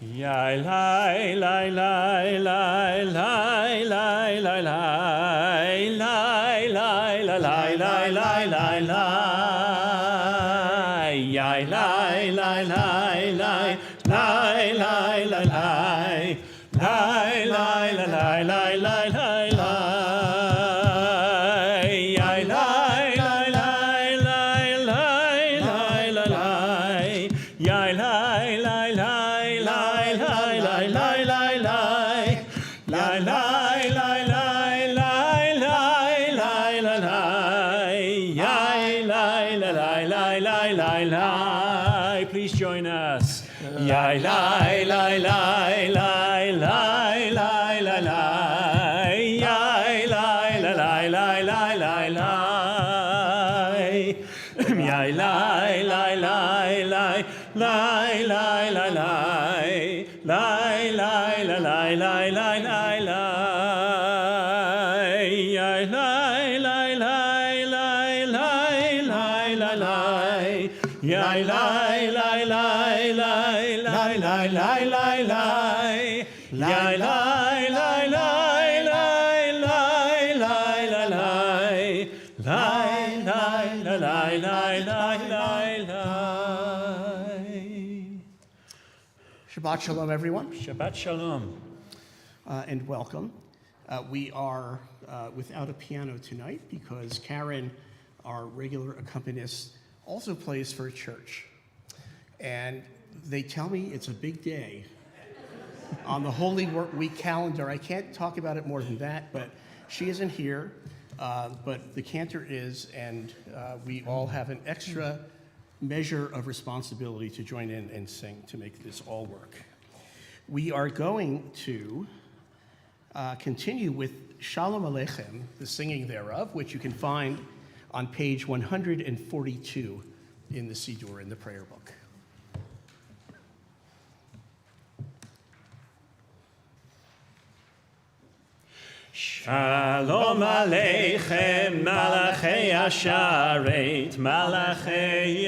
Yai lai lai lai lai lai lai lai lai lai lai lai lai lai lai lai lai Yai lai lai lai lai lai lai lai lai lai lai lai lai lai lai lai Yai lai lai lai lai lai lai lai lai Yai lai lai lai lai lai lai lai lai lai Lai lai lai lai lai lai lai lai lai Yai lai lai lai lai lai lai Please join us. Yai lai lai lai lai lai lai lai lai Yai lai lai lai lai lai lai lai Yai lai lai lai lai lai lai lai lai lai lai lai lai lai lai lai lai Yai lai lai lai lai lai lai lai lai Yai lai lai lai lai lai lai lai lai lai Yai lai lai lai lai lai lai lai lai lai lai lai lai lai lai lai Shabbat Shalom, everyone, Shabbat Shalom. and welcome. We are without a piano tonight because Karen, our regular accompanist, also plays for a church. And they tell me it's a big day on the Holy Week calendar. I can't talk about it more than that, but she isn't here, but the cantor is, and we all have an extra measure of responsibility to join in and sing to make this all work. We are going to continue with Shalom Aleichem, the singing thereof, which you can find on page 142 in the Siddur, in the prayer book. Shalom Aleichem, Malachei Asharet, Malachei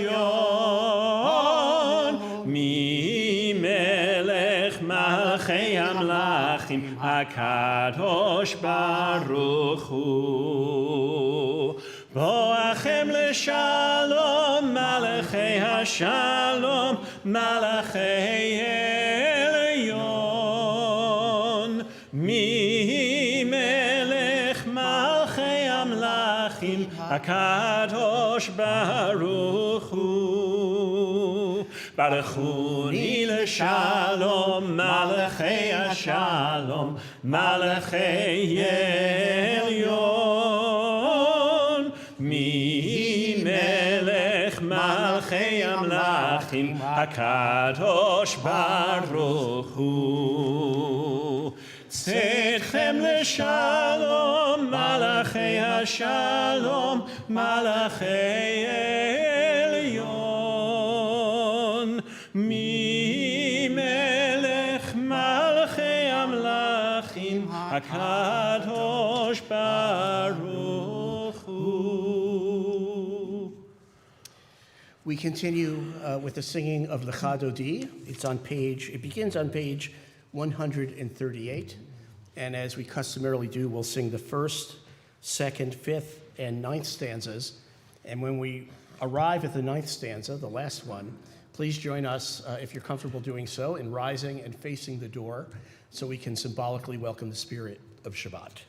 Elyon, Mi Melech Malachei Amlachim, HaKadosh Baruch Hu. Boachem leShalom, Malachei HaShalom, Malachei Elyon. Mi melech malchei amlachim HaKadosh Baruch Hu. Baruchuni leShalom, Malachei HaShalom, Malachei Elyon. Mi melech malchei amlachim HaKadosh Baruch Hu. Tzedchem leShalom, Malachei HaShalom, Malachei Elyon. Mi melech malchei amlachim HaKadosh Baruch Hu. We continue with the singing of the Chadodi. It begins on page 138, and as we customarily do, we'll sing the first, second, fifth, and ninth stanzas. And when we arrive at the ninth stanza, the last one, please join us, if you're comfortable doing so, in rising and facing the door so we can symbolically welcome the spirit of Shabbat.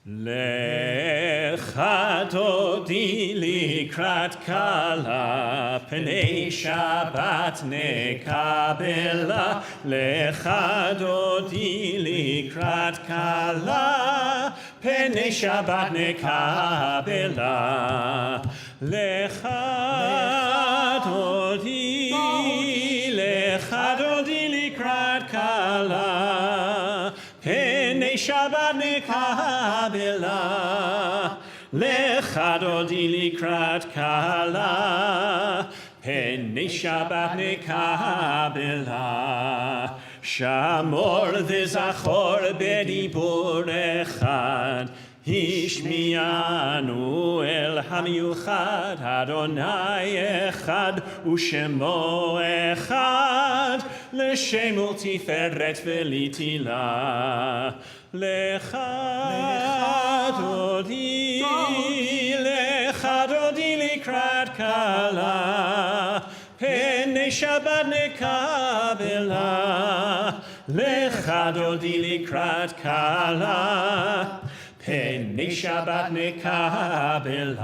Lecha dodi likrat kala, pnei Shabbat nekabela. Lecha dodi likrat kala, pnei Shabbat nekabela. Lecha dodi likrat kala, Pnei Shabbat nekabela, Lecha dodi likrat kala, Pnei Shabbat nekabela. Shamor v'zachor bedibur echad, השמיענו אל המיוחד, אדוני אחד ושמו אחד, לשם ולתפארת ולתהילה. לך דודי, לך דודי לקראת כלה, פני שבת נקבלה. לך דודי לקראת כלה, פני שבת נקבלה.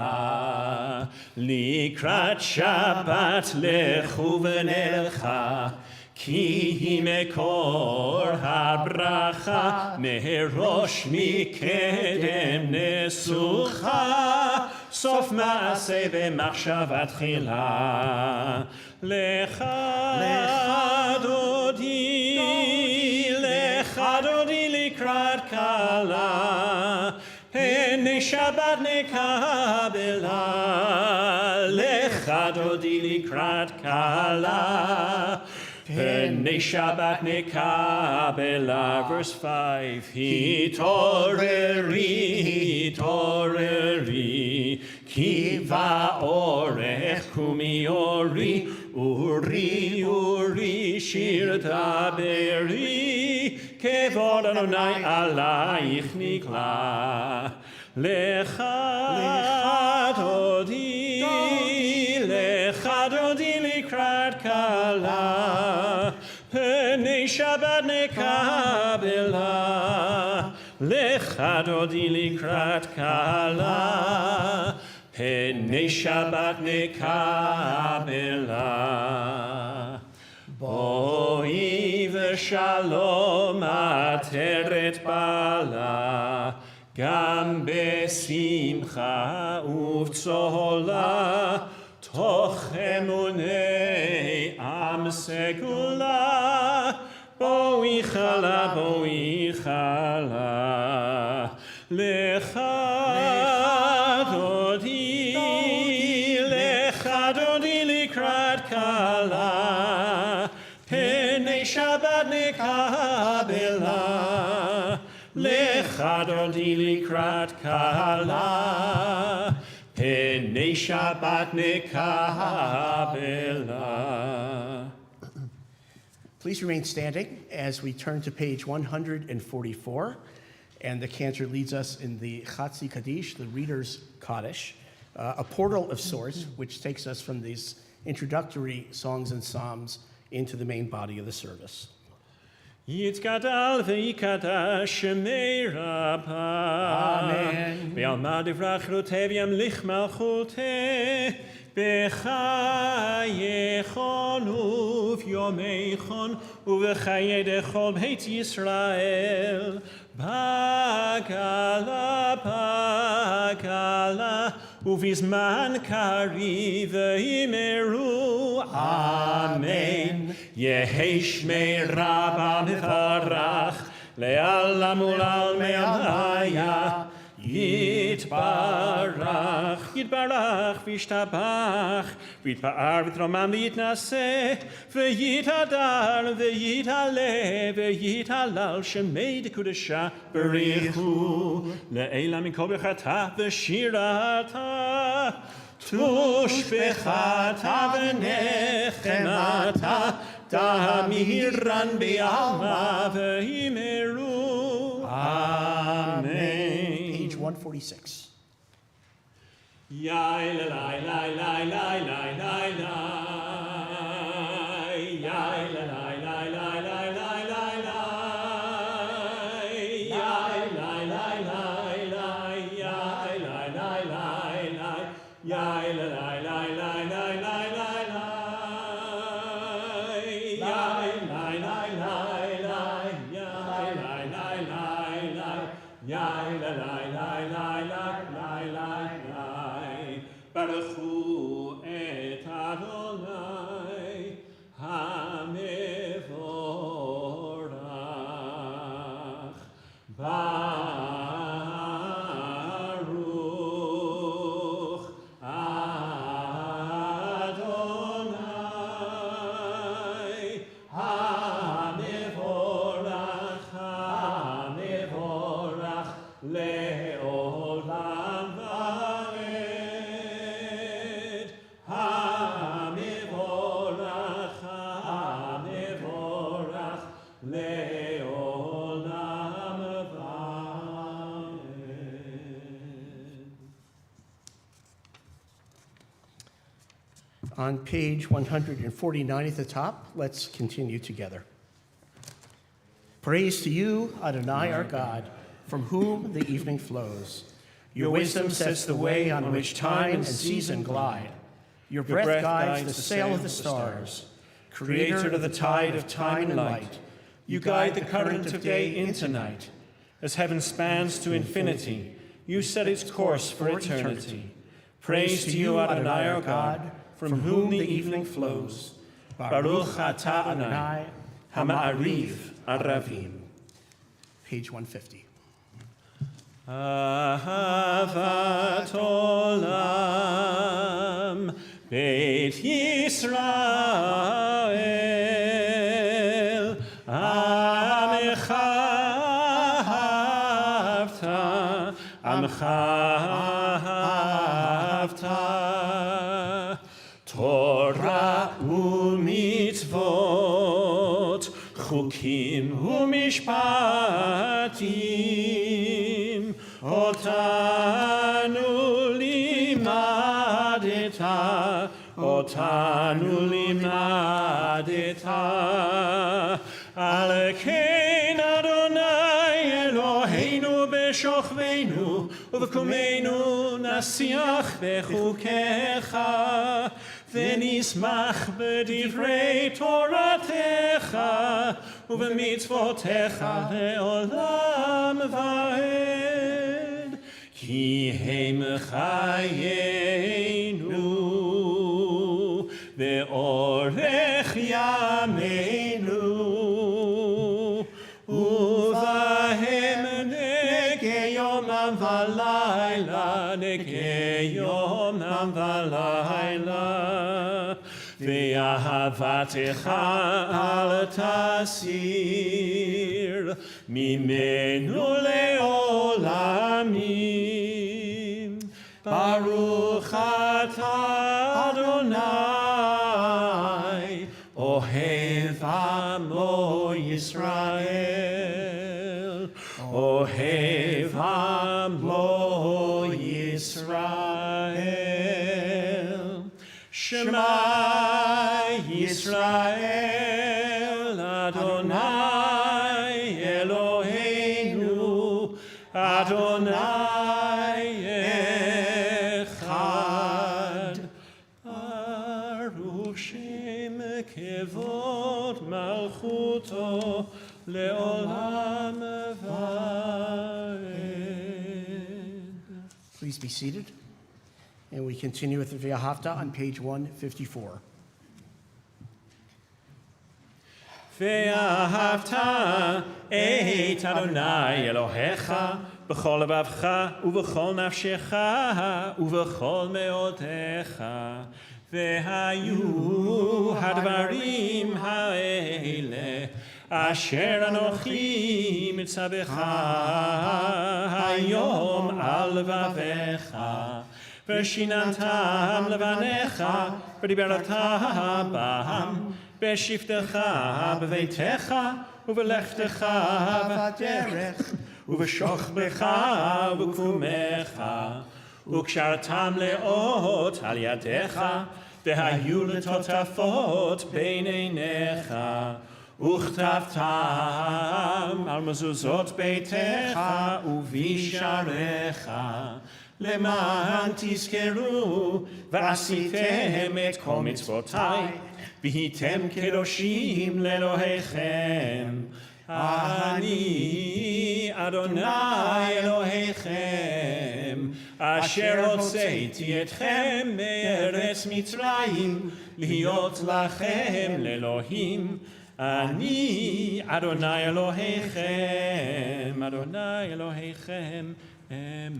לקראת שבת לכו ונלכה, כי היא מקור הברכה, מראש מקדם נסוכה, סוף מעשה במחשבה תחילה. לך דודי, לך דודי לקראת כלה, פני שבת נקבלה. לך דודי לקראת כלה, פני שבת נקבלה. Verse 5. התעוררי, התעוררי, כי באורך קומי אורי, אורי, אורי, שיר דברי, כבוד אדוני עלייך נגלה. לך דודי, לך דודי לקראת כלה, פני שבת נקבלה. לך דודי לקראת כלה, פני שבת נקבלה. בואי ושלום עטרת בעלה, גם בשמחה ובצהלה, תוך אמוני עם סגולה. בואי חלה, בואי חלה. לך דודי, לך דודי לקראת כלה, פני שבת נקבלה. לך דודי לקראת כלה, פני שבת נקבלה. Please remain standing as we turn to page 144, and the cantor leads us in the Chatzi Kaddish, the Reader's Kaddish, a portal of sorts, which takes us from these introductory songs and psalms into the main body of the service. יתגדל ויקדש שמי רבה, ועלמא דברך רותה וימליך מלכותה, בחייכון וביומייכון ובחיי דכל בית ישראל, בגלה בגלה ובזמן קריב ויאמרו אמן. יהי שמי רבה מברך לעלם ולעלמי עליה. יתברך, יתברך וישתבח, ויתפאר ויתרומם ויתנשא, ויתהדר ויתעלה ויתהלל שמי דקודשה בריחו, לעילם מכל ברכתה ושירתה, תושבחתה ונחמתה, תמירן בעלמא ויאמרו אמן. 146. Yai la la la la la la la la. Yai la la la la la la la la. Yai la la la la. Yai la la la la. Yai la la la la la la la la. Yai la la la la. Yai la la la la. Yai la la la la la. ברכו את אדוני, המלך On page 149 at the top, let's continue together. Praise to you, Adonai our God, from whom the evening flows. Your wisdom sets the way on which time and season glide. Your breath guides the sail of the stars. Creator of the tide of time and light, you guide the current of day into night. As heaven spans to infinity, you set its course for eternity. Praise to you, Adonai our God, from whom the evening flows. Baruch atah Adonai, hama'ariv aravim. Page 150. Ahavat olam, Beit Yisrael, Amecha ahavta, Amcha ahavta, Torah u'mitzvot, Chukim u'mishpatim, Otanu limadeta, Alekein Adonai Eloheinu b'shochveinu, u'v'kumenu nasiach b'chukecha, v'nismach b'divrei toratecha, u'v'mitzvotecha le'olam va'ed. Ki hem chayenu ve'orech yameinu uvahem nege yomam v'layla ve'ahavatecha al tasir mimenu le'olamim. Baruch atah Adonai, Ohev Amo Yisrael, Ohev Amo Yisrael. Shema Yisrael, Adonai Eloheinu, Adonai kevod malchuto leolam vaed. Please be seated. And we continue with the Ve'ahavta on page 154. Ve'ahavta et Adonai Elohecha b'chol levavcha u'v'chol nafshecha u'v'chol me'odecha. והיו הדברים האלה אשר אנוכי מצווך היום על לבביך ושיננתם לבניך ודיברת בם בשבתך בביתך ובלכתך בדרך ובשוכבך ובקומך וקשרתם לאות על ידיך, והיו לטוטפות בין עיניך, וכתבתם על מזוזות ביתך ובשעריך, למען תזכרו ועשיתם את כל מצוותיי, והייתם קדושים לאלוהיכם. אני אדוני אלוהיכם, אשר הוצאתי אתכם מארץ מצרים, להיות לכם לאלוהים. אני אדוני אלוהיכם, אדוני אלוהיכם אמת.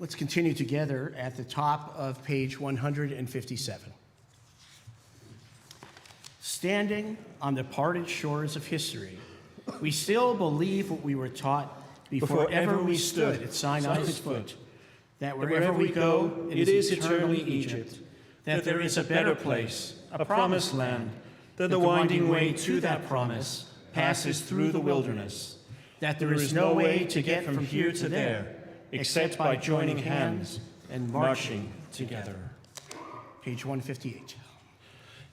Let's continue together at the top of page 157. Standing on the parted shores of history, we still believe what we were taught before ever we stood at Sinai's foot, that wherever we go, it is eternally Egypt, that there is a better place, a promised land, that the winding way to that promise passes through the wilderness, that there is no way to get from here to there, except by joining hands and marching together. Page 158.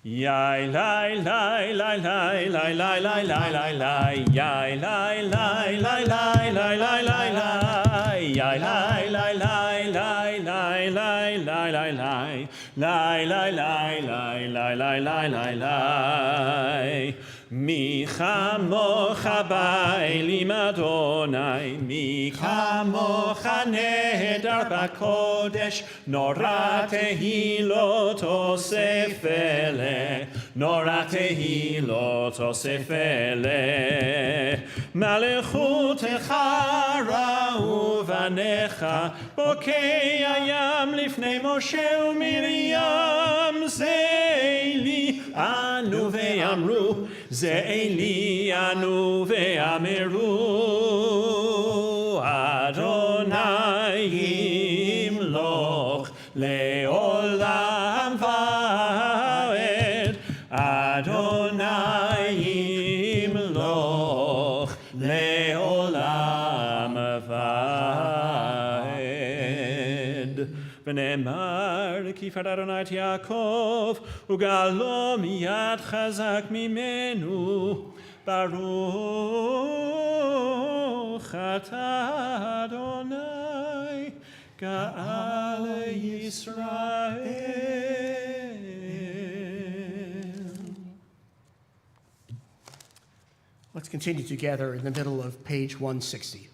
Yai lai lai lai lai lai lai lai lai lai lai yai lai lai lai lai lai lai lai lai yai lai lai lai lai lai lai lai lai lai lai lai lai lai lai lai lai lai lai mi chamocha ba'elim Adonai mi chamocha nehedar b'kodesh nora tehilot osef ele nora tehilot osef ele malechutecha ra'u vanecha bokei hayam lifnei Moshe u'Miriam zeili anu ve'amru Ze'eli anu ve'ameru Adonai yimloch le'olam va'ed Adonai yimloch le'olam va'ed V'ne'emar kifar Adonai et Yaakov ugalo miyad chazak mimenu Baruch atah Adonai Ga'al Yisrael. Let's continue together in the middle of page 160.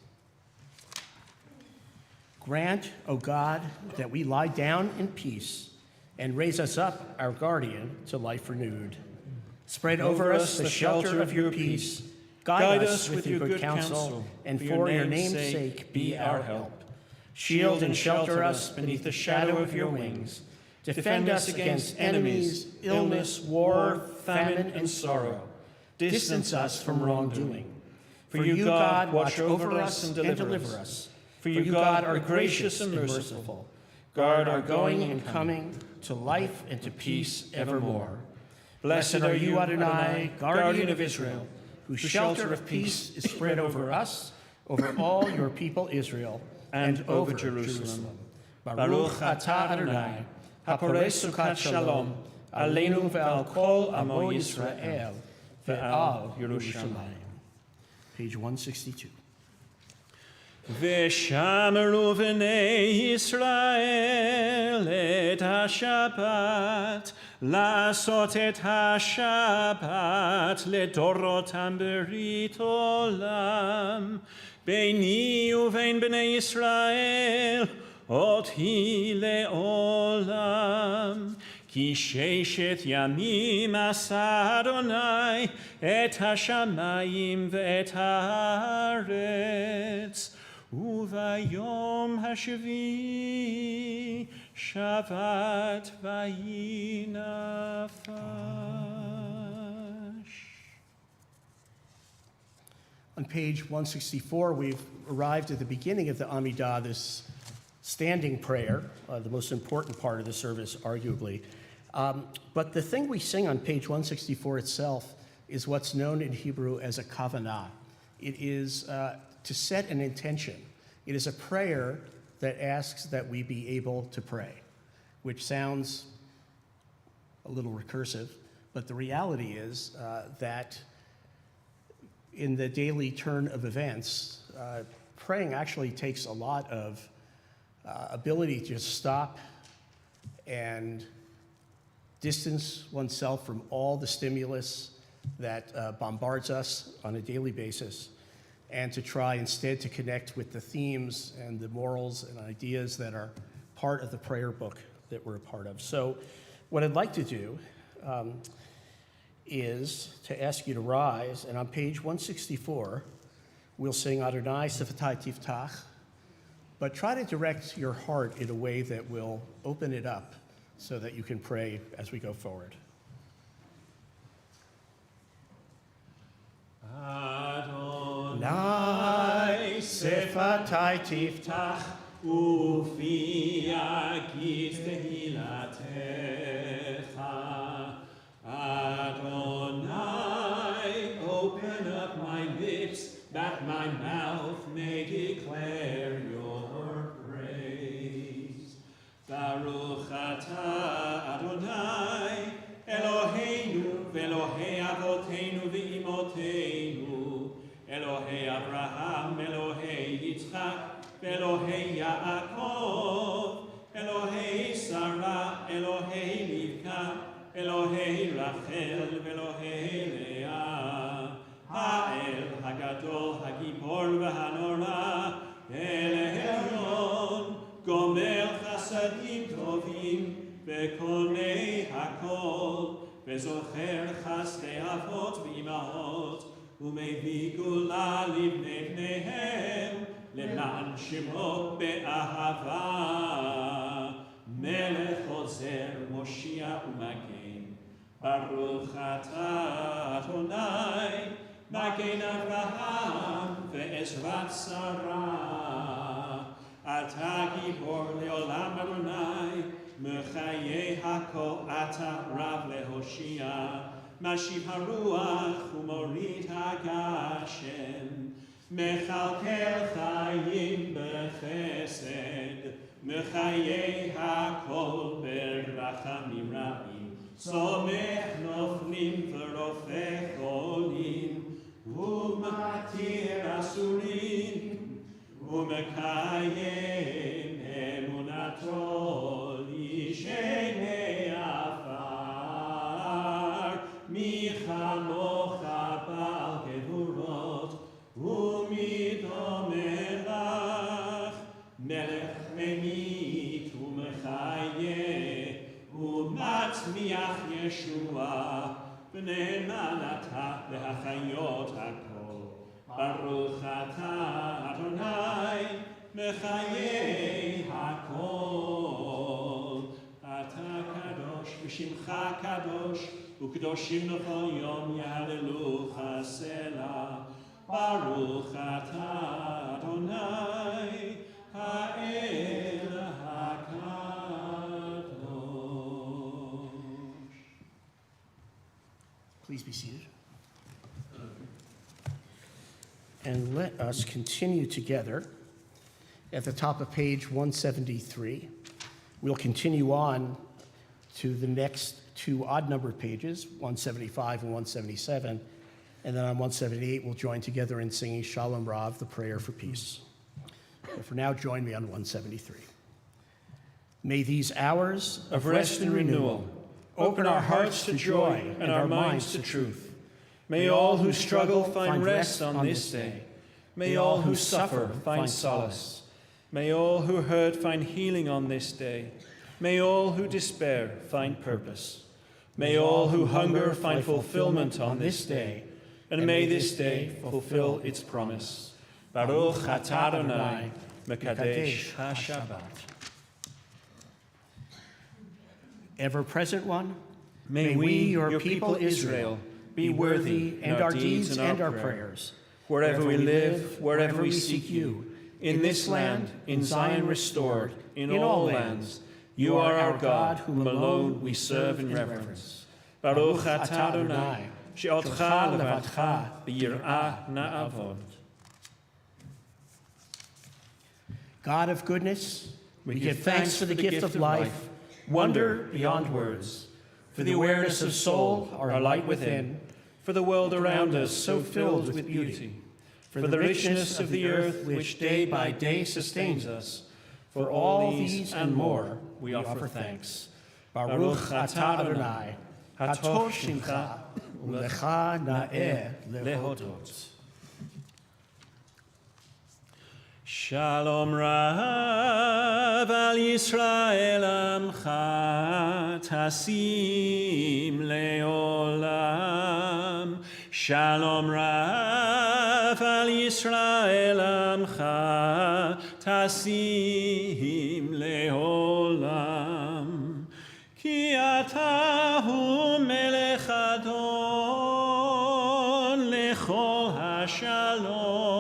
Grant, O God, that we lie down in peace and raise us up, our guardian, to life renewed. Spread over us the shelter of your peace. Guide us with your good counsel, and for your name's sake be our help. Shield and shelter us beneath the shadow of your wings. Defend us against enemies, illness, war, famine, and sorrow. Distance us from wrongdoing. For you, God, watch over us and deliver us. For you, God, are gracious and merciful. Guard our going and coming to life and to peace evermore. Blessed are you, Adonai, guardian of Israel, whose shelter of peace is spread over us, over all your people Israel, and over Jerusalem. Baruch atah Adonai, haporei sukat shalom, aleinu ve'al kol amo Yisrael, ve'al Yerushalayim. Page 162. V'shameru v'nei Yisrael et ha-Shabbat, לעשות את השבת לדורותם ברית עולם, ביני ובין בני ישראל, עוד היא לעולם. כי ששת ימים עשה אדוני את השמיים ואת הארץ, וביום השביעי שבת ויהי נפש. On page 164, we've arrived at the beginning of the Amidah, this standing prayer, the most important part of the service, arguably. But the thing we sing on page 164 itself is what's known in Hebrew as a kavanah. It is to set an intention. It is a prayer that asks that we be able to pray, which sounds a little recursive, but the reality is that in the daily turn of events, praying actually takes a lot of ability to just stop and distance oneself from all the stimulus that bombards us on a daily basis, and to try instead to connect with the themes and the morals and ideas that are part of the prayer book that we're a part of. So what I'd like to do is to ask you to rise, and on page 164, we'll sing Adonai Sifatai Tiftach, but try to direct your heart in a way that will open it up so that you can pray as we go forward. Adonai Sifatai Tiftach, Ufi Agit Tehilatecha. Adonai, open up my lips, that my mouth may declare your praise. אלוהי רחל ואלוהי לאה, האל הגדול, הגיבור והנורא, אל העליון, גומל חסדים טובים, וקונה הכל, וזוכר חסדי אבות ואימהות, ומביא גאולה לבני בניהם, למען שמו באהבה. מלך עוזר, מושיע ומגן, ברוך אתה אדוני, מגן אברהם ועזרת שרה. אתה גיבור לעולם אדוני, מחיי הכל אתה רב להושיע, משיב הרוח ומוריד הגשם, מכלכל חיים בחסד, מחיי הכל ברחמים רבים, צומח נופלים ורופא חולים, ומתיר אסורים, ומקיים אמונתו לישני עפר, מי כמוך בעל גבורות ומדומה לך, מלך ממית ומחיה ומצמיח ישועה, ונאמן אתה להחיות הכל. ברוך אתה אדוני, מחיי הכל. אתה קדוש ושמך קדוש, וקדושים לכל יום יהללוך סלה. ברוך אתה אדוני, האל הקדוש. Please be seated. And let us continue together at the top of page 173. We'll continue on to the next two odd-numbered pages, 175 and 177, and then on 178 we'll join together in singing Shalom Rav, the prayer for peace. But for now, join me on 173. May these hours Of rest and renewal open our hearts to joy and our minds to truth. May all who struggle find rest on this day. May all who suffer find solace. May all who hurt find healing on this day. May all who despair find purpose. May all who hunger find fulfillment on this day. And may this day fulfill its promise. Baruch atah Adonai, Mekadesh HaShabbat. Ever-present one, May we, your people Israel, be worthy in our deeds and our prayers. Wherever we live, wherever we seek you, in this land, in Zion restored, in all lands, you are our God, whom alone we serve in reverence. Baruch atah Adonai, she'otcha levadcha b'yir'ah na'avod. God of goodness, we give thanks for the gift of life, wonder beyond words, for the awareness of soul, our light within, For the world around us so filled with beauty, for the richness of the earth which day by day sustains us, for all these and more we offer thanks. Baruch atah Adonai, hatov shimcha, ulecha na'eh lehodot. Shalom Rav al Yisrael amcha tasim leolam. Shalom Rav al Yisrael amcha tasim leolam. Ki ata hu melech adon lechol hashalom.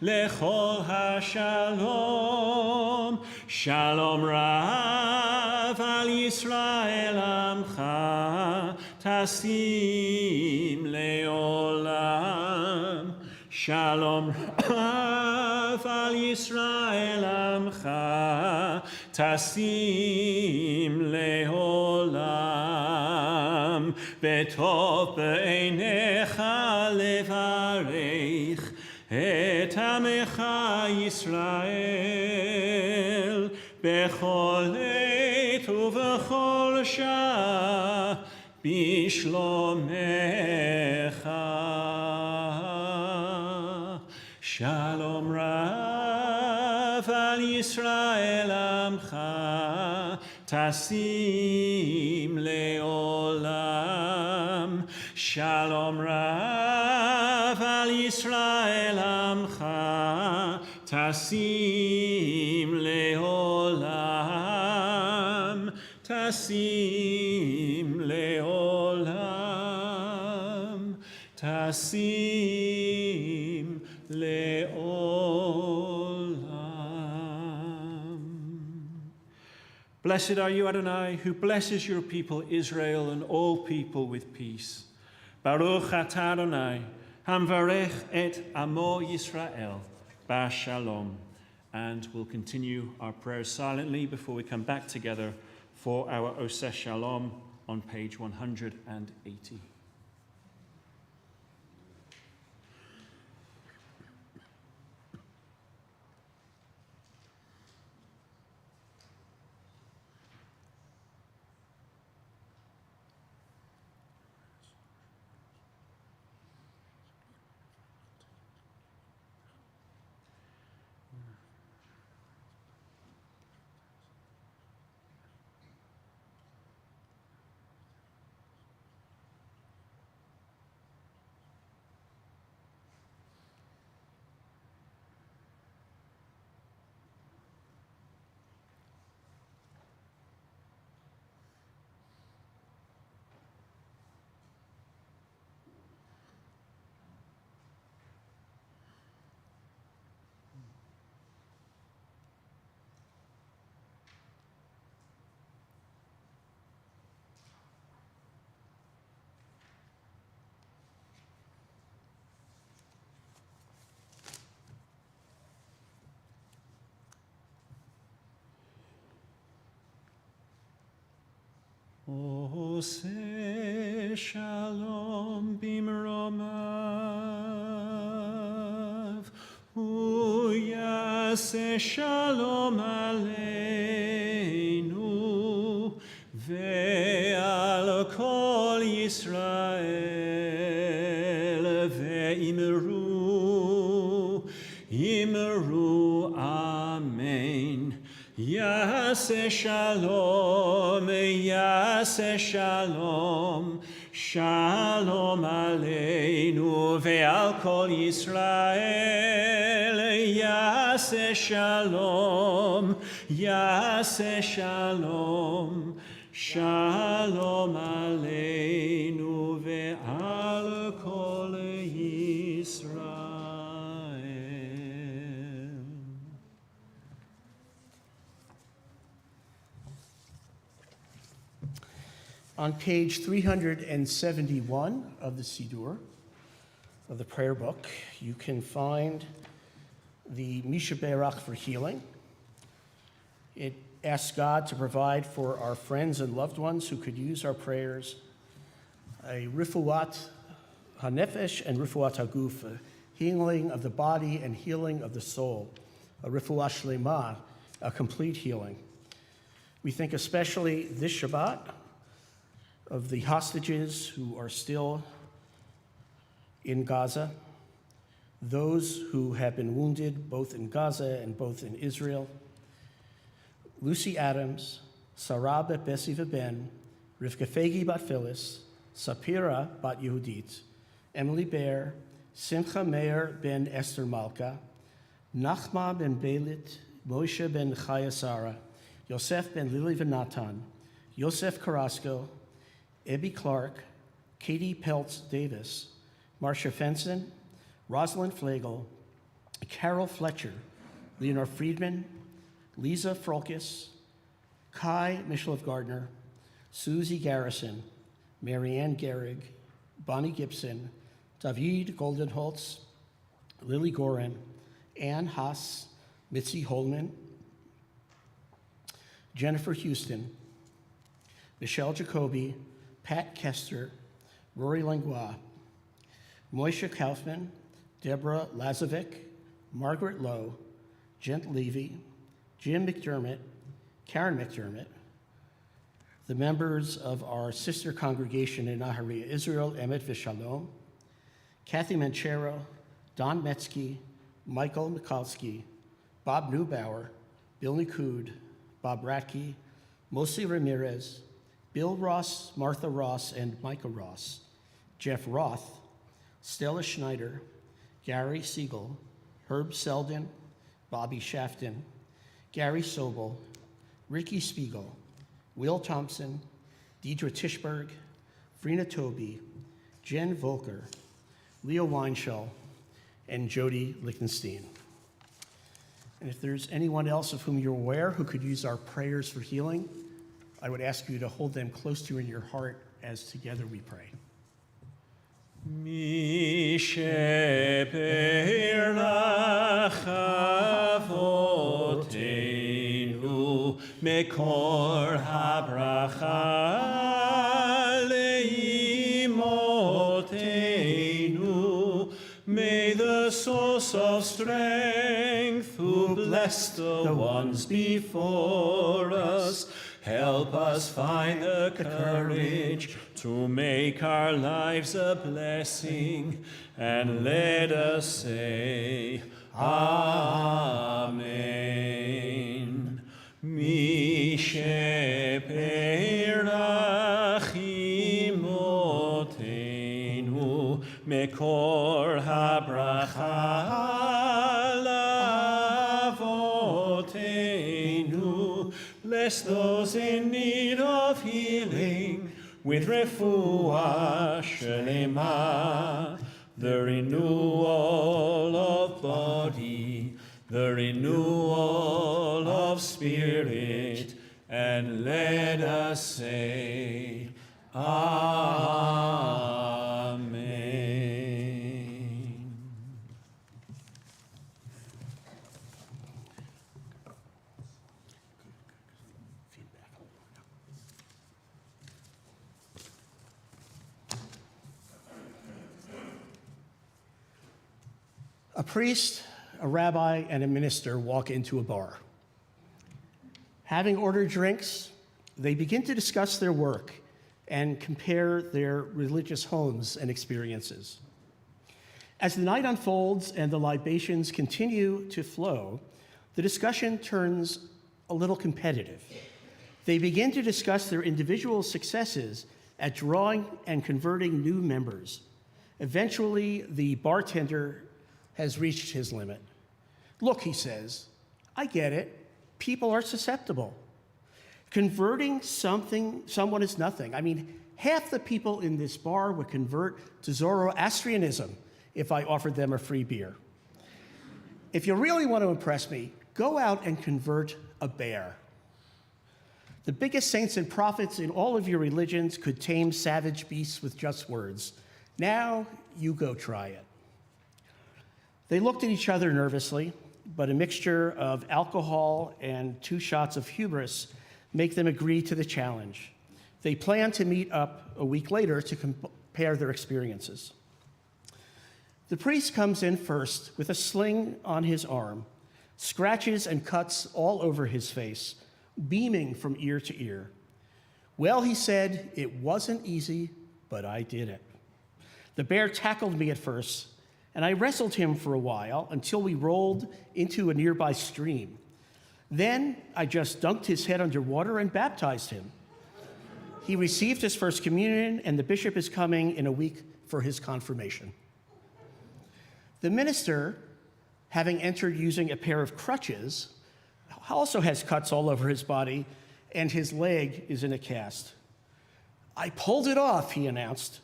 Lechol hashalom, shalom rav al Yisrael amcha tasim leolam. Shalom rav al Yisrael amcha tasim leolam. Betov b'einecha levarech את עמך ישראל בכל עת ובכל שעה בשלומך. שלום רב על ישראל עמך תשים לעולם. שלום רב על ישראל עמך תשים לעולם. תשים לעולם. תשים לעולם. Blessed are you, Adonai, who blesses your people Israel and all people with peace. Baruch atah Adonai, hamvarech et amo Yisrael, b'shalom. And we'll continue our prayers silently before we come back together for our Oseh Shalom on page 180. Oseh Shalom bimromav, uyaseh Shalom aleinu, ve'al kol Yisrael, ve'imru, imru, amen. Yaseh Shalom, Yaseh Shalom, Shalom aleinu ve'al kol Yisrael. Yaseh Shalom, Yaseh Shalom, Shalom aleinu ve'al kol Yisrael. On page 371 of the Siddur, of the prayer book, you can find the Misha Berach for healing. It asks God to provide for our friends and loved ones who could use our prayers a rifuat hanefesh and rifuat haguf, a healing of the body and healing of the soul, a rifuat shlema, a complete healing. We think especially this Shabbat of the hostages who are still in Gaza, those who have been wounded both in Gaza and both in Israel, Lucy Adams, Sarah bat Bessie Veben, Rivka Fegi bat Phyllis, Sapira bat Yehudit, Emily Baer, Simcha Meir ben Esther Malka, Nachma ben Belit, Moshe ben Chaya Sarah, Yosef ben Lily Venatan, Yosef Carrasco, Ebby Clark, Katie Peltz Davis, Marcia Fenson, Rosalind Flagel, Carol Fletcher, Leonore Friedman, Lisa Frolkis, Kai Michelov Gardner, Susie Garrison, Marianne Gehrig, Bonnie Gibson, David Goldenholtz, Lily Gorin, Ann Haas, Mitzi Holman, Jennifer Houston, Michelle Jacoby, Pat Kester, Rory Langlois, Moisha Kaufman, Deborah Lazovic, Margaret Lowe, Gent Levy, Jim McDermott, Karen McDermott, the members of our sister congregation in Naharia, Israel, Emet V'Shalom, Kathy Manchero, Don Metzke, Michael Mikalski, Bob Neubauer, Bill Nikud, Bob Ratke, Mosi Ramirez, Bill Ross, Martha Ross, and Micah Ross, Jeff Roth, Stella Schneider, Gary Siegel, Herb Selden, Bobby Shafton, Gary Sobel, Ricky Spiegel, Will Thompson, Deidre Tischberg, Frina Toby, Jen Volker, Leo Weinschel, and Jody Lichtenstein. And if there's anyone else of whom you're aware who could use our prayers for healing, I would ask you to hold them close to you in your heart as together we pray. Mi sheper lach avotenu mekor habracha leimotenu. May the source of strength who bless the ones before us help us find the courage to make our lives a blessing, and let us say, Amen. Mi sheper achimotenu mekor habracha lavotenu. Bless those in need of healing with refuah shelema, the renewal of body, the renewal of spirit, and let us say, Amen. A priest, a rabbi, and a minister walk into a bar. Having ordered drinks, they begin to discuss their work and compare their religious homes and experiences. As the night unfolds and the libations continue to flow, the discussion turns a little competitive. They begin to discuss their individual successes at drawing and converting new members. Eventually, the bartender has reached his limit. Look, he says, I get it. People are susceptible. Converting someone is nothing. I mean, half the people in this bar would convert to Zoroastrianism if I offered them a free beer. If you really want to impress me, go out and convert a bear. The biggest saints and prophets in all of your religions could tame savage beasts with just words. Now, you go try it. They looked at each other nervously, but a mixture of alcohol and 2 shots of hubris make them agree to the challenge. They plan to meet up a week later to compare their experiences. The priest comes in first with a sling on his arm, scratches and cuts all over his face, beaming from ear to ear. Well, he said, it wasn't easy, but I did it. The bear tackled me at first, and I wrestled him for a while until we rolled into a nearby stream. Then I just dunked his head under water and baptized him. He received his first communion, and the bishop is coming in a week for his confirmation. The minister, having entered using a pair of crutches, also has cuts all over his body, and his leg is in a cast. I pulled it off, he announced.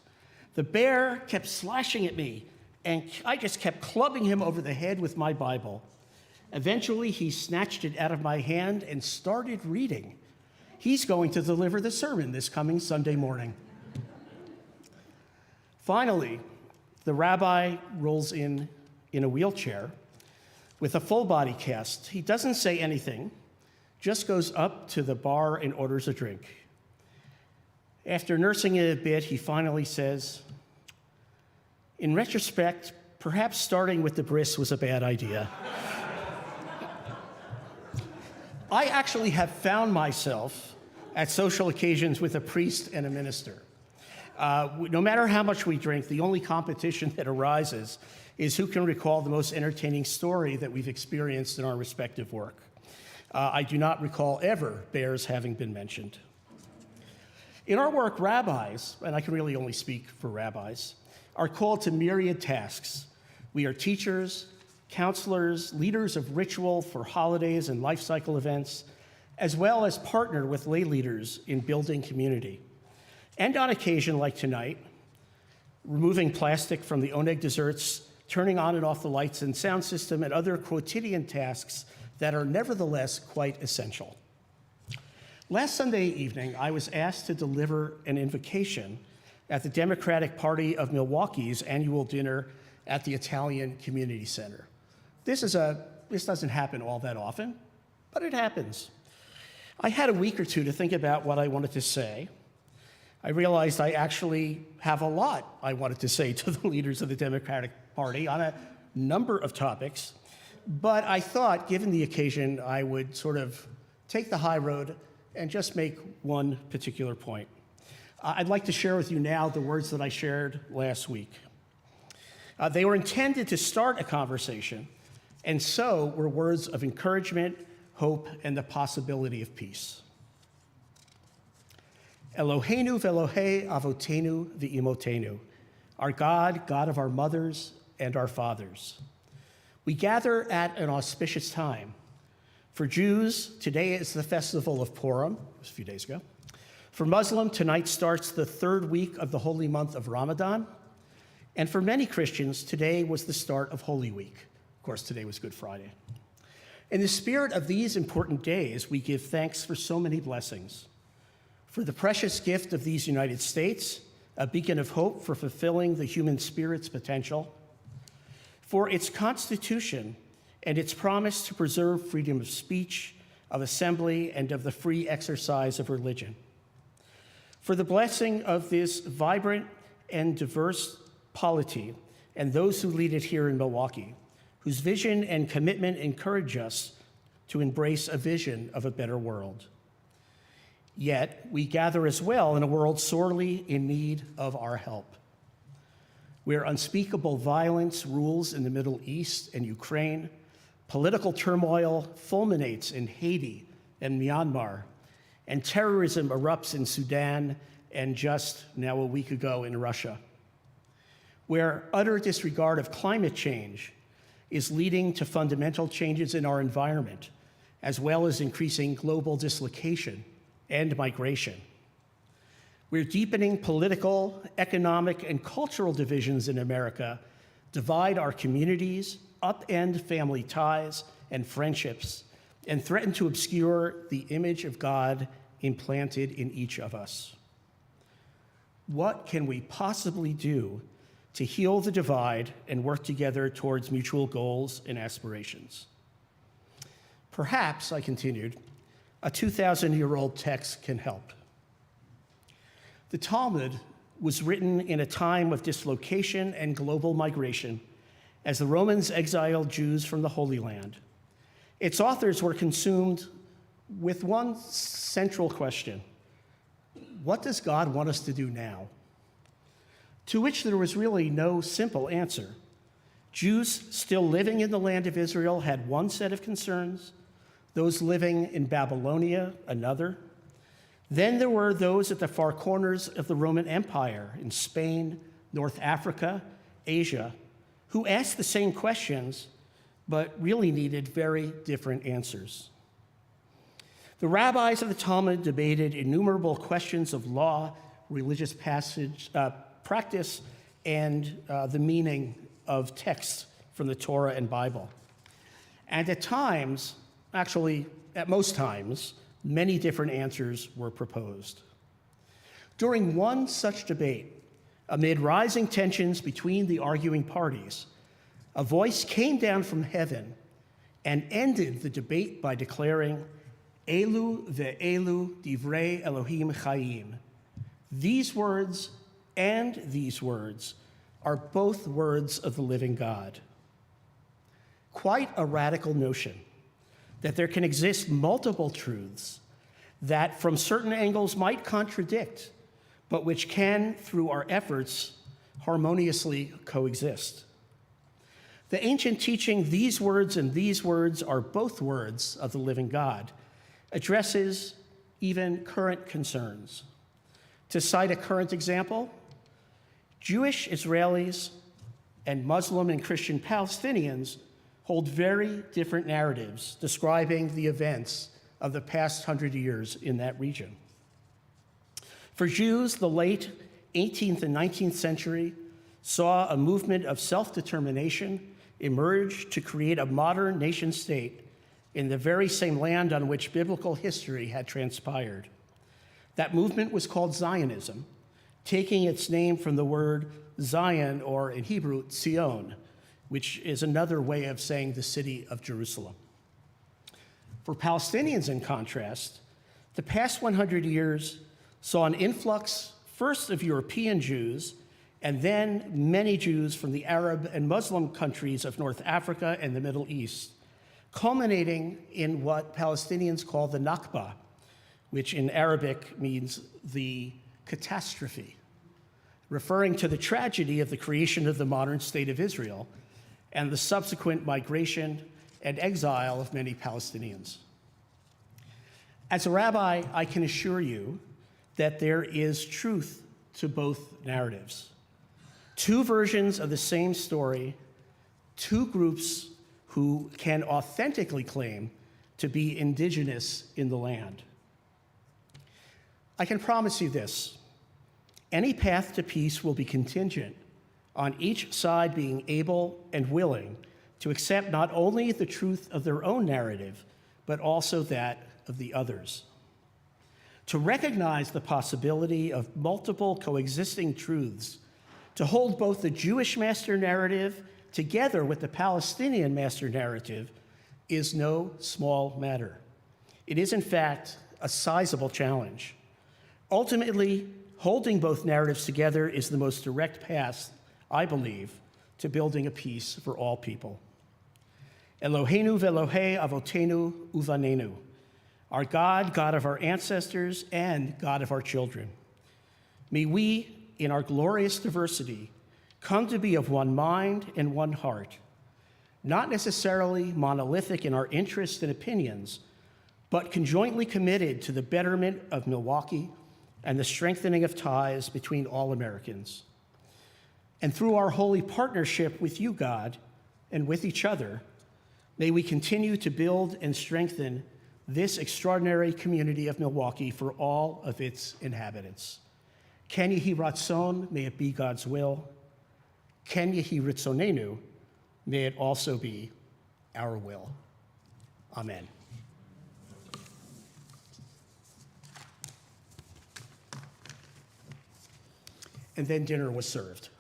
The bear kept slashing at me, and I just kept clubbing him over the head with my Bible. Eventually, he snatched it out of my hand and started reading. He's going to deliver the sermon this coming Sunday morning. Finally, the rabbi rolls in a wheelchair with a full body cast. He doesn't say anything, just goes up to the bar and orders a drink. After nursing it a bit, he finally says, in retrospect, perhaps starting with the bris was a bad idea. I actually have found myself at social occasions with a priest and a minister. No matter how much we drink, the only competition that arises is who can recall the most entertaining story that we've experienced in our respective work. I do not recall ever bears having been mentioned. In our work, rabbis, and I can really only speak for rabbis, are called to myriad tasks. We are teachers, counselors, leaders of ritual for holidays and life cycle events, as well as partner with lay leaders in building community. And on occasion, like tonight, removing plastic from the oneg desserts, turning on and off the lights and sound system, and other quotidian tasks that are nevertheless quite essential. Last Sunday evening, I was asked to deliver an invocation at the Democratic Party of Milwaukee's annual dinner at the Italian Community Center. This doesn't happen all that often, but it happens. I had a week or two to think about what I wanted to say. I realized I actually have a lot I wanted to say to the leaders of the Democratic Party on a number of topics, but I thought, given the occasion, I would sort of take the high road and just make one particular point. I'd like to share with you now the words that I shared last week. They were intended to start a conversation, and so were words of encouragement, hope, and the possibility of peace. Eloheinu ve'Elohei avotenu ve'imotenu, our God, God of our mothers and our fathers. We gather at an auspicious time. For Jews, today is the festival of Purim, it was a few days ago. For Muslim, tonight starts the third week of the holy month of Ramadan. And for many Christians, today was the start of Holy Week. Of course, today was Good Friday. In the spirit of these important days, we give thanks for so many blessings. For the precious gift of these United States, a beacon of hope for fulfilling the human spirit's potential. For its Constitution and its promise to preserve freedom of speech, of assembly, and of the free exercise of religion. For the blessing of this vibrant and diverse polity and those who lead it here in Milwaukee, whose vision and commitment encourage us to embrace a vision of a better world. Yet, we gather as well in a world sorely in need of our help, where unspeakable violence rules in the Middle East and Ukraine, political turmoil fulminates in Haiti and Myanmar, and terrorism erupts in Sudan and just now a week ago in Russia, where utter disregard of climate change is leading to fundamental changes in our environment, as well as increasing global dislocation and migration. We're deepening political, economic, and cultural divisions in America, divide our communities, upend family ties and friendships, and threaten to obscure the image of God implanted in each of us. What can we possibly do to heal the divide and work together towards mutual goals and aspirations? Perhaps, I continued, a 2,000-year-old text can help. The Talmud was written in a time of dislocation and global migration as the Romans exiled Jews from the Holy Land. Its authors were consumed with one central question: what does God want us to do now? To which there was really no simple answer. Jews still living in the land of Israel had one set of concerns, those living in Babylonia another. Then there were those at the far corners of the Roman Empire in Spain, North Africa, Asia, who asked the same questions, but really needed very different answers. The rabbis of the Talmud debated innumerable questions of law, religious practice, and the meaning of texts from the Torah and Bible. And at times, actually, at most times, many different answers were proposed. During one such debate, amid rising tensions between the arguing parties, a voice came down from heaven and ended the debate by declaring, Elu ve'elu divrei Elohim chayim. These words and these words are both words of the living God. Quite a radical notion that there can exist multiple truths that from certain angles might contradict, but which can, through our efforts, harmoniously coexist. The ancient teaching, these words and these words are both words of the living God, addresses even current concerns. To cite a current example, Jewish Israelis and Muslim and Christian Palestinians hold very different narratives describing the events of the past 100 years in that region. For Jews, the late 18th and 19th century saw a movement of self-determination emerge to create a modern nation state in the very same land on which biblical history had transpired. That movement was called Zionism, taking its name from the word Zion, or in Hebrew, Zion, which is another way of saying the city of Jerusalem. For Palestinians, in contrast, the past 100 years saw an influx first of European Jews and then many Jews from the Arab and Muslim countries of North Africa and the Middle East, culminating in what Palestinians call the Nakba, which in Arabic means the catastrophe, referring to the tragedy of the creation of the modern state of Israel and the subsequent migration and exile of many Palestinians. As a rabbi, I can assure you that there is truth to both narratives. Two versions of the same story, two groups who can authentically claim to be indigenous in the land. I can promise you this: any path to peace will be contingent on each side being able and willing to accept not only the truth of their own narrative, but also that of the others. To recognize the possibility of multiple coexisting truths, to hold both the Jewish master narrative together with the Palestinian master narrative is no small matter. It is, in fact, a sizable challenge. Ultimately, holding both narratives together is the most direct path, I believe, to building a peace for all people. Eloheinu ve'Elohei avotenu uvanenu, our God, God of our ancestors, and God of our children. May we, in our glorious diversity, come to be of one mind and one heart, not necessarily monolithic in our interests and opinions, but conjointly committed to the betterment of Milwaukee and the strengthening of ties between all Americans. And through our holy partnership with you, God, and with each other, may we continue to build and strengthen this extraordinary community of Milwaukee for all of its inhabitants. Ken yehi ratzon, may it be God's will. Ken yehi ritzonenu, may it also be our will. Amen. And then dinner was served.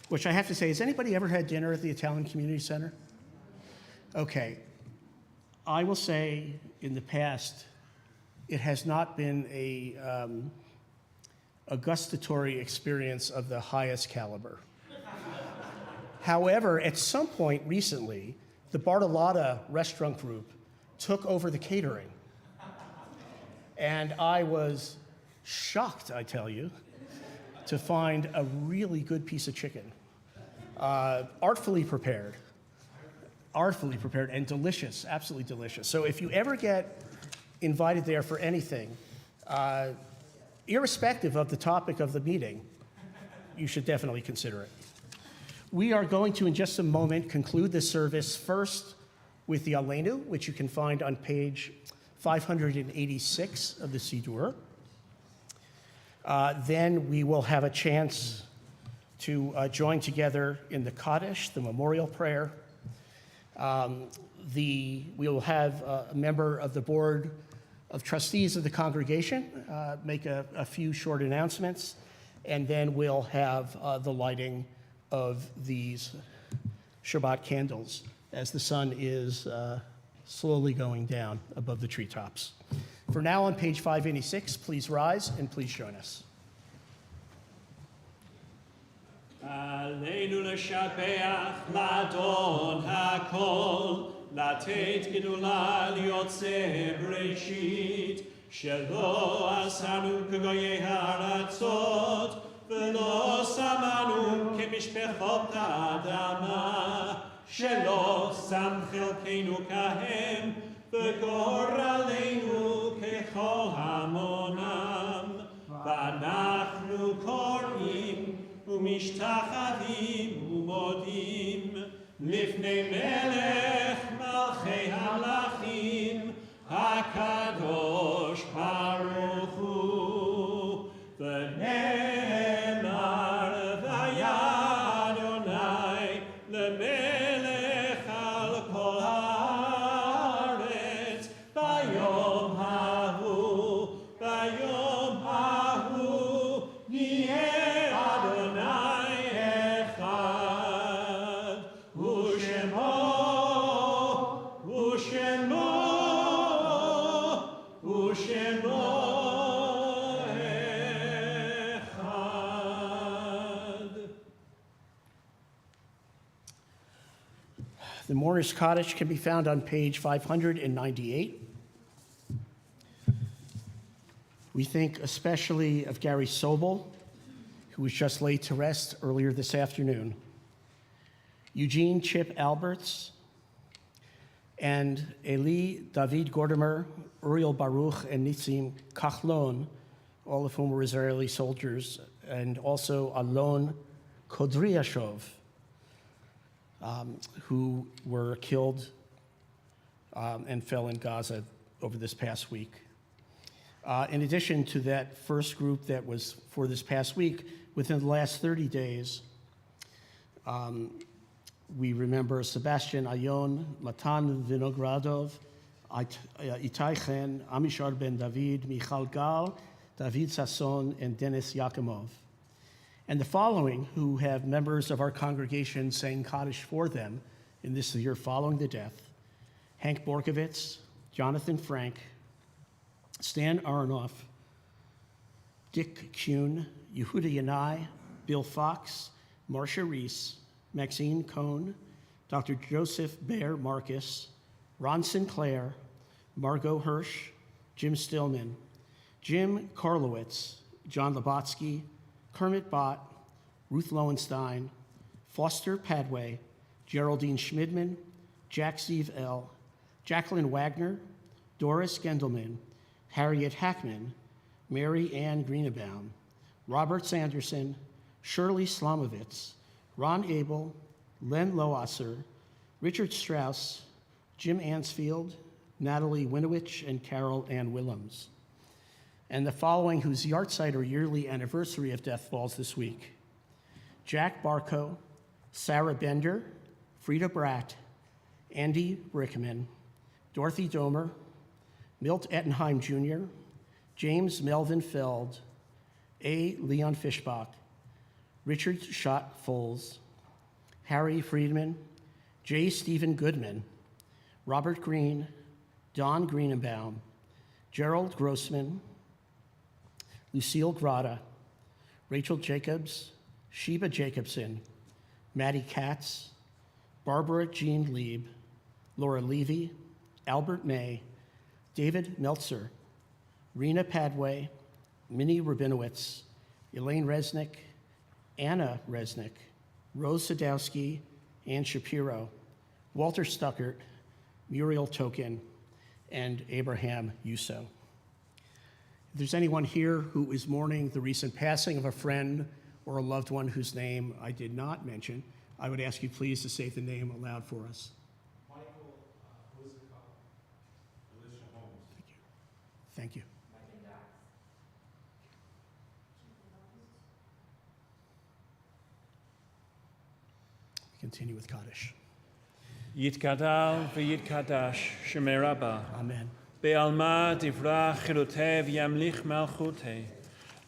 Which I have to say, has anybody ever had dinner at the Italian Community Center? Okay. I will say, in the past, it has not been a gustatory experience of the highest caliber. However, at some point recently, the Bartolotta restaurant group took over the catering. And I was shocked, I tell you, to find a really good piece of chicken, artfully prepared and delicious, absolutely delicious. So if you ever get invited there for anything, irrespective of the topic of the meeting, you should definitely consider it. We are going to, in just a moment, conclude this service first with the Aleinu, which you can find on page 586 of the Siddur. Then we will have a chance to join together in the Kaddish, the memorial prayer. We will have a member of the Board of Trustees of the congregation make a few short announcements, and then we'll have the lighting of these Shabbat candles as the sun is slowly going down above the treetops. For now, on page 586, please rise and please join us. עלינו לשבח לאדון הכל, לתת גדולה ליוצא בראשית, שלא עשנו כגויי הארצות, ולא שמנו כמשפחות האדמה, שלא שם חלקנו כהם, וגורלנו ככל המונם. ואנחנו קוראים ומשתחווים ומודים לפני מלך מלכי המלכים, הקדוש ברוך הוא. ונאמר והיה אדוני למלך על כל הארץ ביום ההוא, ביום ההוא נהיה אדוני אחד, ושמו The Mourner's Cottage can be found on page 598. We think especially of Gary Sobel, who was just laid to rest earlier this afternoon, Eugene Chip Alberts, and Eli David Gordimer, Uriel Baruch, and Nitzim Kachlon, all of whom were Israeli soldiers, and also Alon Kodriashov, who were killed and fell in Gaza over this past week. In addition to that first group that was for this past week, within the last 30 days, we remember Sebastian Ayon, Matan Vinogradov, Itai Chen, Amishar Ben David, Michal Gal, David Sasson, and Denis Yakimov. And the following, who have members of our congregation saying Kaddish for them in this year following the death: Hank Borkovitz, Jonathan Frank, Stan Aronoff, Dick Kuhn, Yehuda Yanai, Bill Fox, Marcia Reese, Maxine Cohn, Dr. Joseph Baer Marcus, Ron Sinclair, Margot Hirsch, Jim Stillman, Jim Karlowitz, John Labotsky, Kermit Bott, Ruth Lowenstein, Foster Padway, Geraldine Schmidman, Jack Steve L., Jacqueline Wagner, Doris Gendelman, Harriet Hackman, Mary Ann Greenebaum, Robert Sanderson, Shirley Slomovitz, Ron Abel, Len Loasser, Richard Strauss, Jim Ansfield, Natalie Winowich, and Carol Ann Willems. And the following, whose yahrzeit or yearly anniversary of death falls this week: Jack Barco, Sarah Bender, Frida Bratt, Andy Brickman, Dorothy Domer, Milt Ettenheim Jr., James Melvin Feld, A. Leon Fischbach, Richard Schott Foles, Harry Friedman, J. Stephen Goodman, Robert Green, Don Greenenbaum, Gerald Grossman, Lucille Grada, Rachel Jacobs, Sheba Jacobson, Maddie Katz, Barbara Jean Lieb, Laura Levy, Albert May, David Meltzer, Rena Padway, Minnie Rabinowitz, Elaine Resnick, Anna Resnick, Rose Sadowski, Ann Shapiro, Walter Stuckert, Muriel Token, and Abraham Yusso. If there's anyone here who is mourning the recent passing of a friend or a loved one whose name I did not mention, I would ask you please to say the name aloud for us. Michael Hosikoff, Alicia Holmes. Thank you. We continue with Kaddish. Yitgadal v'yitkadash Shemei Rabbah. Amen. Be'alma divrach chirotev yamlich malchuteh.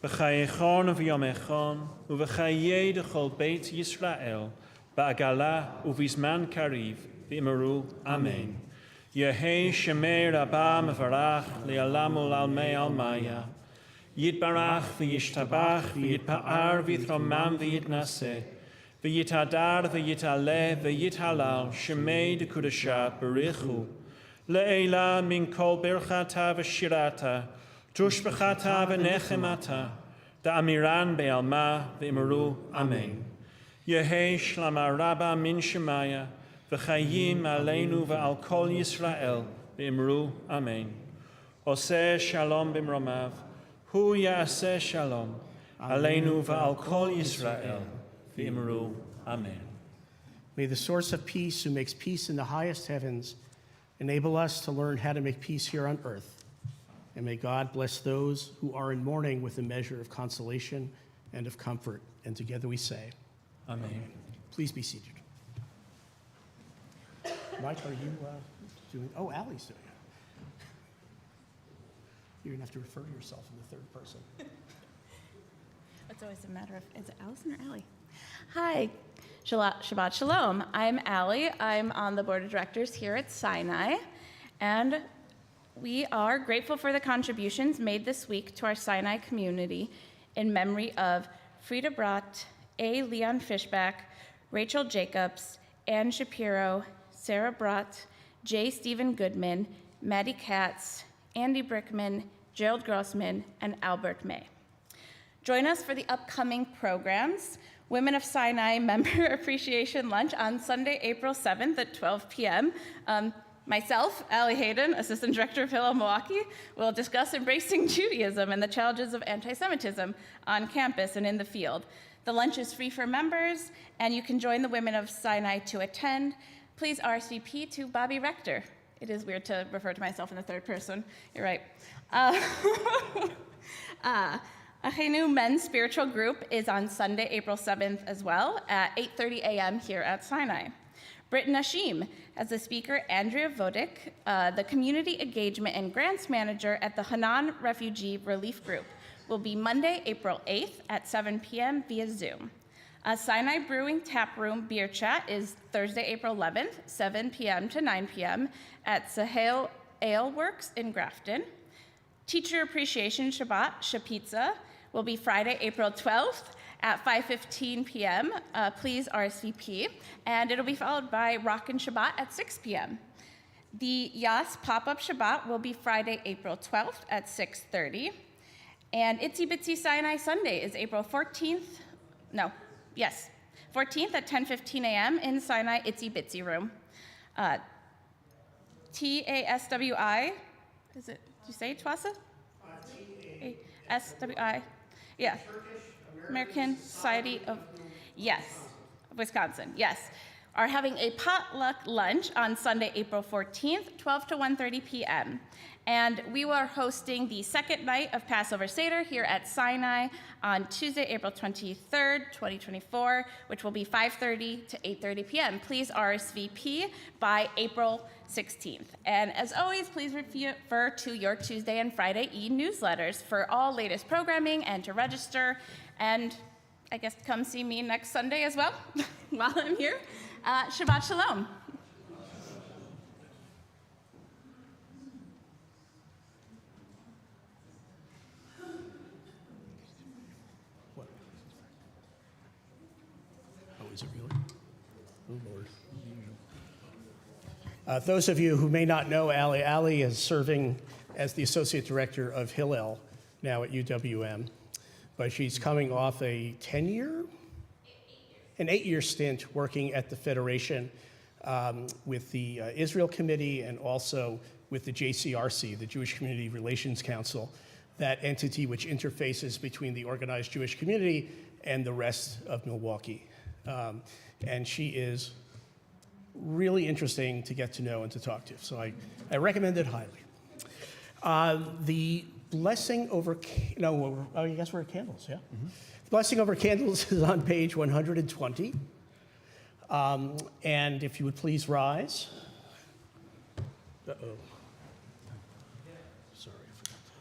B'chayechon v'yomechon u'v'chayei d'chol beit Yisrael ba'agala u'vizman kariv v'imaru. Amen. Yehei Shemei Rabbah mevarach li'alam u'lalmei almaya. Yitbarach v'yishtabach v'yitpa'ar v'yithromam v'yitnaseh. V'yitadar v'yitaleh v'yitalal shemei dekudasha berichu. Le'ela min kol berchata v'shirata tushbechata v'nechemata da'amiran be'alma v'imru amen. Yehi shlama rabba min shemaya v'chayim aleinu v'al kol Yisrael v'imru amen. Oseh shalom b'mromav hu ya'aseh shalom aleinu v'al kol Yisrael v'imru amen. May the source of peace, who makes peace in the highest heavens, enable us to learn how to make peace here on earth. And may God bless those who are in mourning with a measure of consolation and of comfort. And together we say, Amen. please be seated. Mike, are you doing? Oh, Allie's doing it. You're going to have to refer to yourself in the third person. It's always a matter of, is it Allison or Allie? Hi, Shabbat Shalom. I'm Allie. I'm on the board of directors here at Sinai, and we are grateful for the contributions made this week to our Sinai community in memory of Frida Brott, A. Leon Fishback, Rachel Jacobs, Ann Shapiro, Sarah Brott, J. Stephen Goodman, Maddie Katz, Andy Brickman, Gerald Grossman, and Albert May. Join us for the upcoming programs: Women of Sinai Member Appreciation Lunch on Sunday, April 7th at 12 p.m. Myself, Allie Hayden, Assistant Director of Hillel Milwaukee, will discuss embracing Judaism and the challenges of anti-Semitism on campus and in the field. The lunch is free for members, and you can join the Women of Sinai to attend. Please RSVP to Bobby Rector. It is weird to refer to myself in the third person. You're right. Achenu Men's Spiritual Group is on Sunday, April 7th as well at 8:30 a.m. here at Sinai. Brit Nashim, as the speaker, Andrea Vodic, the Community Engagement and Grants Manager at the Hanan Refugee Relief Group, will be Monday, April 8th at 7 p.m. via Zoom. Sinai Brewing Tap Room Beer Chat is Thursday, April 11th, 7 p.m. to 9 p.m. at Sahel Ale Works in Grafton. Teacher Appreciation Shabbat, Shapitza, will be Friday, April 12th at 5:15 p.m. Please RSVP. And it'll be followed by Rockin' Shabbat at 6 p.m. The Yas Pop-Up Shabbat will be Friday, April 12th at 6:30. And Itsy Bitsy Sinai Sunday is April 14th. 14th at 10:15 a.m. in Sinai Itsy Bitsy Room. TASWI, is it, did you say Twasa? TASWI, yeah. American Society of, yes, Wisconsin, yes, are having a potluck lunch on Sunday, April 14th, 12 to 1:30 p.m. And we are hosting the second night of Passover Seder here at Sinai on Tuesday, April 23rd, 2024, which will be 5:30 to 8:30 p.m. Please RSVP by April 16th. And as always, please refer to your Tuesday and Friday e-newsletters for all latest programming and to register. And I guess come see me next Sunday as well while I'm here. Shabbat Shalom. Is it really? Oh, Lord. Those of you who may not know Allie is serving as the Associate Director of Hillel now at UWM, but she's coming off a 8-year stint working at the Federation with the Israel Committee and also with the JCRC, the Jewish Community Relations Council, that entity which interfaces between the organized Jewish community and the rest of Milwaukee. And she is really interesting to get to know and to talk to. So I recommend it highly. The blessing over, I guess we're at candles, yeah? Mm-hmm. The blessing over candles is on page 120. And if you would please rise. Uh-oh. Sorry, I forgot that.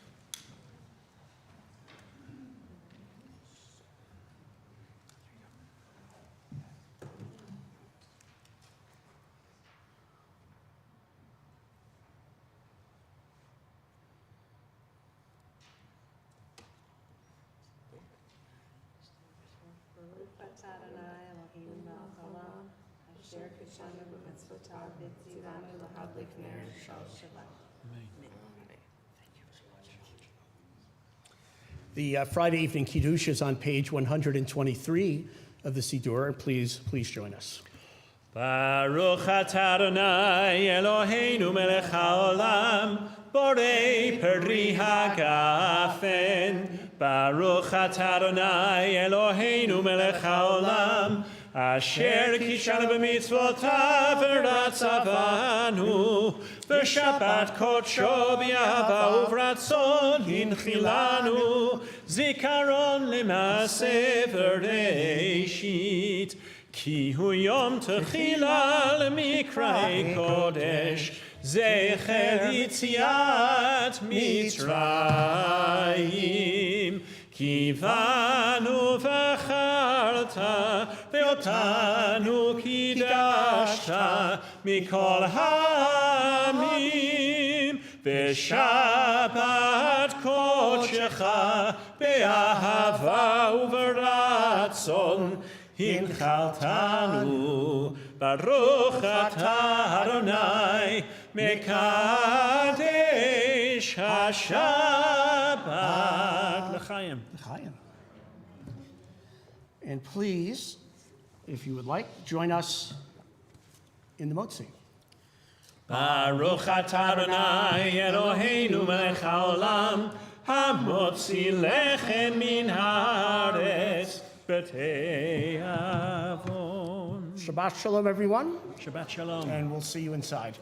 The Friday evening Kiddush is on page 123 of the Siddur. Please join us. Baruch atah Adonai Eloheinu melech haolam, borei peri hagafen. Baruch atah Adonai Eloheinu melech haolam, asher kishanu b'mitzvotav v'ratzavanu, v'shabbat kodsho b'yahava uvratzon hinchilanu, zikaron l'maseh v'reishit. Ki hu yom techila l'mikrei kodesh, zecher yitziat Mitzrayim. Ki vanu v'charta, ve'otanu kidashta, mikol ha'amim, ve'shabbat kodshecha, be'ahava uv'ratzon, Hinchaltanu, Baruch atah Adonai, Mekadesh HaShabbat. L'chaim. L'chaim. And please, if you would like, join us in the Motzi. Baruch atah Adonai, Eloheinu melech haolam, hamotzi lechem min haaretz. Shabbat shalom, everyone, Shabbat shalom. and we'll see you inside.